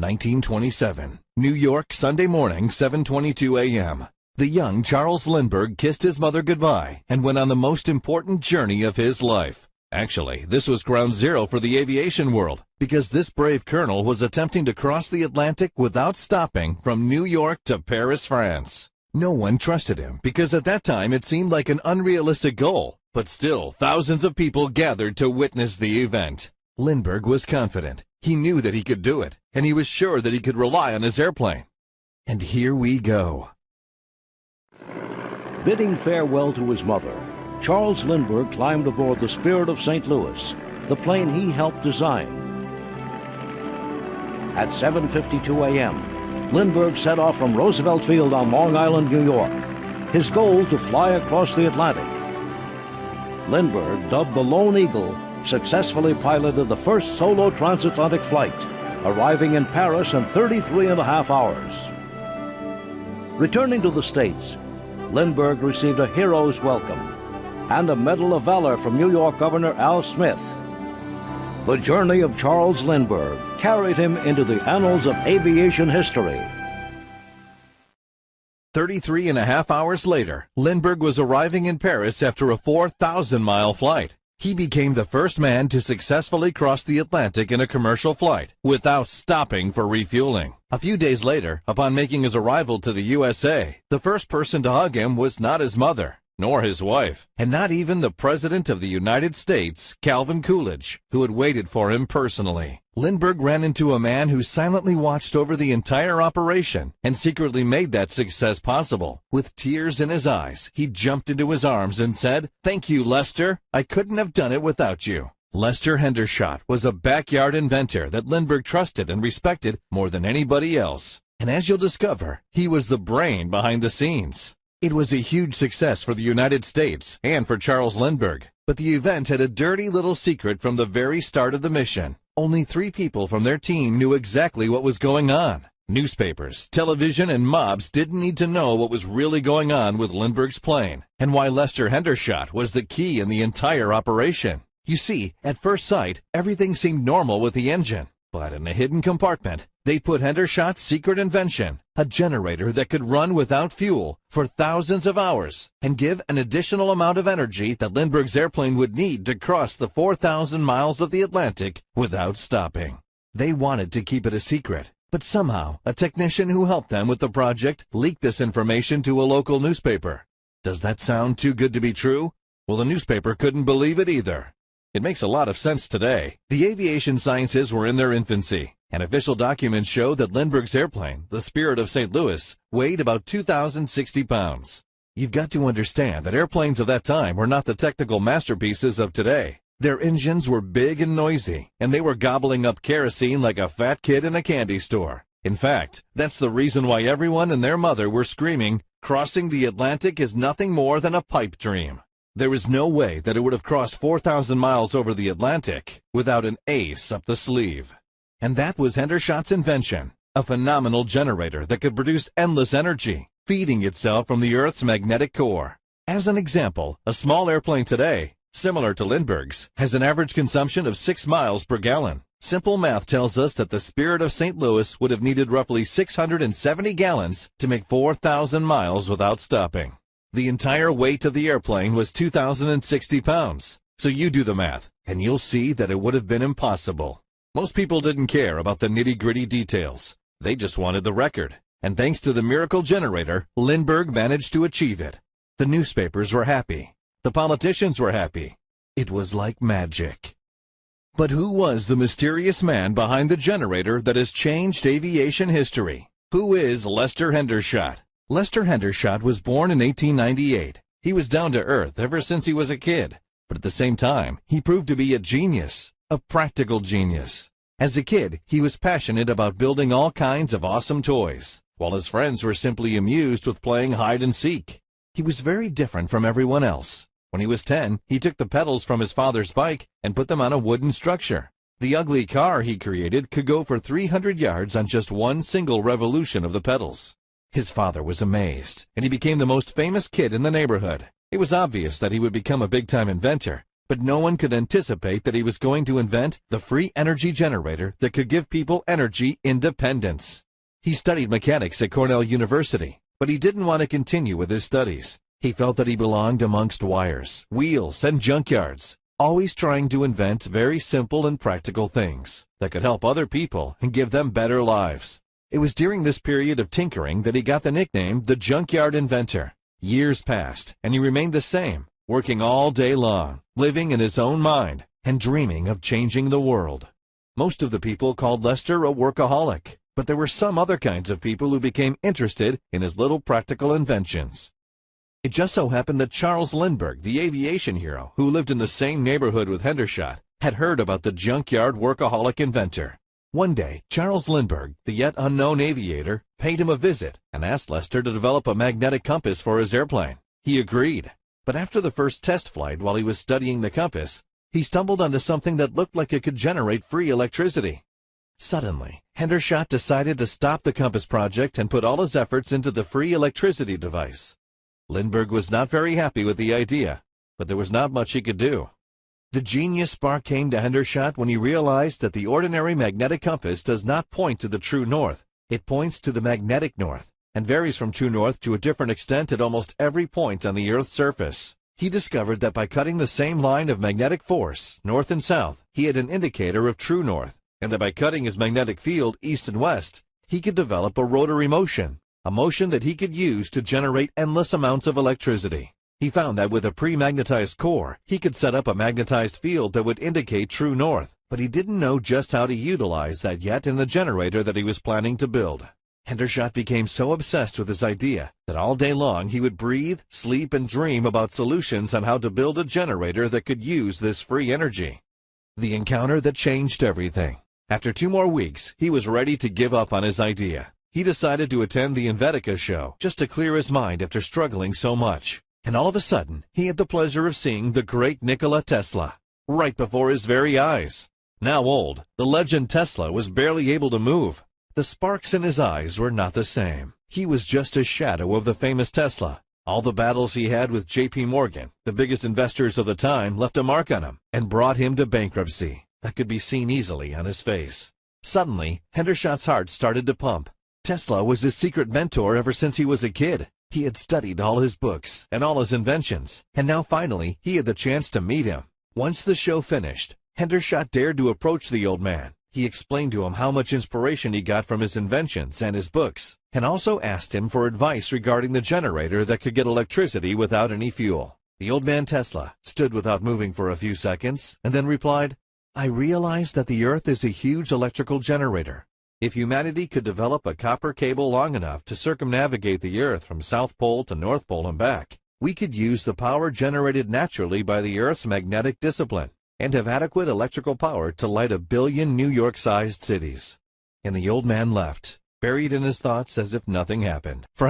1927, New York, Sunday morning, 7:22 a.m. The young Charles Lindbergh kissed his mother goodbye and went on the most important journey of his life. Actually, this was ground zero for the aviation world, because this brave colonel was attempting to cross the Atlantic without stopping from New York to Paris, France. No one trusted him, because at that time it seemed like an unrealistic goal, but still thousands of people gathered to witness the event. Lindbergh was confident. He knew that he could do it, and he was sure that he could rely on his airplane. And here we go. Bidding farewell to his mother, Charles Lindbergh climbed aboard the Spirit of St. Louis, the plane he helped design. At 7:52 a.m., Lindbergh set off from Roosevelt Field on Long Island, New York, his goal to fly across the Atlantic. Lindbergh, dubbed the Lone Eagle, successfully piloted the first solo transatlantic flight, arriving in Paris in 33.5 hours. Returning to the States, Lindbergh received a hero's welcome and a Medal of Valor from New York Governor Al Smith. The journey of Charles Lindbergh carried him into the annals of aviation history. 33.5 hours later, Lindbergh was arriving in Paris after a 4,000-mile flight. He became the first man to successfully cross the Atlantic in a commercial flight without stopping for refueling. A few days later, upon making his arrival to the USA, the first person to hug him was not his mother, nor his wife, and not even the President of the United States, Calvin Coolidge, who had waited for him personally. Lindbergh ran into a man who silently watched over the entire operation and secretly made that success possible. With tears in his eyes, he jumped into his arms and said, "Thank you, Lester. I couldn't have done it without you." Lester Hendershot was a backyard inventor that Lindbergh trusted and respected more than anybody else. And as you'll discover, he was the brain behind the scenes. It was a huge success for the United States and for Charles Lindbergh, but the event had a dirty little secret from the very start of the mission. Only 3 people from their team knew exactly what was going on. Newspapers, television, and mobs didn't need to know what was really going on with Lindbergh's plane, and why Lester Hendershot was the key in the entire operation. You see, at first sight, everything seemed normal with the engine. But in a hidden compartment, they put Hendershot's secret invention, a generator that could run without fuel for thousands of hours and give an additional amount of energy that Lindbergh's airplane would need to cross the 4,000 miles of the Atlantic without stopping. They wanted to keep it a secret, but somehow a technician who helped them with the project leaked this information to a local newspaper. Does that sound too good to be true? Well, the newspaper couldn't believe it either. It makes a lot of sense today. The aviation sciences were in their infancy, and official documents show that Lindbergh's airplane, the Spirit of St. Louis, weighed about 2,060 pounds. You've got to understand that airplanes of that time were not the technical masterpieces of today. Their engines were big and noisy, and they were gobbling up kerosene like a fat kid in a candy store. In fact, that's the reason why everyone and their mother were screaming, "Crossing the Atlantic is nothing more than a pipe dream." There is no way that it would have crossed 4,000 miles over the Atlantic without an ace up the sleeve. And that was Hendershot's invention, a phenomenal generator that could produce endless energy, feeding itself from the Earth's magnetic core. As an example, a small airplane today, similar to Lindbergh's, has an average consumption of 6 miles per gallon. Simple math tells us that the Spirit of St. Louis would have needed roughly 670 gallons to make 4,000 miles without stopping. The entire weight of the airplane was 2,060 pounds. So you do the math, and you'll see that it would have been impossible. Most people didn't care about the nitty-gritty details. They just wanted the record. And thanks to the miracle generator, Lindbergh managed to achieve it. The newspapers were happy. The politicians were happy. It was like magic. But who was the mysterious man behind the generator that has changed aviation history? Who is Lester Hendershot? Lester Hendershot was born in 1898. He was down to earth ever since he was a kid, but at the same time, he proved to be a genius, a practical genius. As a kid, he was passionate about building all kinds of awesome toys, while his friends were simply amused with playing hide and seek. He was very different from everyone else. When he was 10, he took the pedals from his father's bike and put them on a wooden structure. The ugly car he created could go for 300 yards on just one single revolution of the pedals. His father was amazed, and he became the most famous kid in the neighborhood. It was obvious that he would become a big-time inventor, but no one could anticipate that he was going to invent the free energy generator that could give people energy independence. He studied mechanics at Cornell University, but he didn't want to continue with his studies. He felt that he belonged amongst wires, wheels, and junkyards, always trying to invent very simple and practical things that could help other people and give them better lives. It was during this period of tinkering that he got the nickname the Junkyard Inventor. Years passed, and he remained the same, working all day long, living in his own mind, and dreaming of changing the world. Most of the people called Lester a workaholic, but there were some other kinds of people who became interested in his little practical inventions. It just so happened that Charles Lindbergh, the aviation hero, who lived in the same neighborhood with Hendershot, had heard about the junkyard workaholic inventor. One day, Charles Lindbergh, the yet unknown aviator, paid him a visit and asked Lester to develop a magnetic compass for his airplane. He agreed, but after the first test flight while he was studying the compass, he stumbled onto something that looked like it could generate free electricity. Suddenly, Hendershot decided to stop the compass project and put all his efforts into the free electricity device. Lindbergh was not very happy with the idea, but there was not much he could do. The genius spark came to Hendershot when he realized that the ordinary magnetic compass does not point to the true north. It points to the magnetic north, and varies from true north to a different extent at almost every point on the Earth's surface. He discovered that by cutting the same line of magnetic force, north and south, he had an indicator of true north, and that by cutting his magnetic field east and west, he could develop a rotary motion, a motion that he could use to generate endless amounts of electricity. He found that with a pre-magnetized core, he could set up a magnetized field that would indicate true north, but he didn't know just how to utilize that yet in the generator that he was planning to build. Hendershot became so obsessed with his idea that all day long he would breathe, sleep, and dream about solutions on how to build a generator that could use this free energy. The encounter that changed everything. After 2 more weeks, he was ready to give up on his idea. He decided to attend the Inventica show just to clear his mind after struggling so much. And all of a sudden, he had the pleasure of seeing the great Nikola Tesla right before his very eyes. Now old, the legend Tesla was barely able to move. The sparks in his eyes were not the same. He was just a shadow of the famous Tesla. All the battles he had with J.P. Morgan, the biggest investors of the time, left a mark on him and brought him to bankruptcy. That could be seen easily on his face. Suddenly, Hendershot's heart started to pump. Tesla was his secret mentor ever since he was a kid. He had studied all his books and all his inventions, and now finally he had the chance to meet him. Once the show finished, Hendershot dared to approach the old man. He explained to him how much inspiration he got from his inventions and his books, and also asked him for advice regarding the generator that could get electricity without any fuel. The old man Tesla stood without moving for a few seconds, and then replied, "I realize that the Earth is a huge electrical generator. If humanity could develop a copper cable long enough to circumnavigate the Earth from South Pole to North Pole and back, we could use the power generated naturally by the Earth's magnetic discipline and have adequate electrical power to light 1 billion New York-sized cities." And the old man left, buried in his thoughts as if nothing happened. For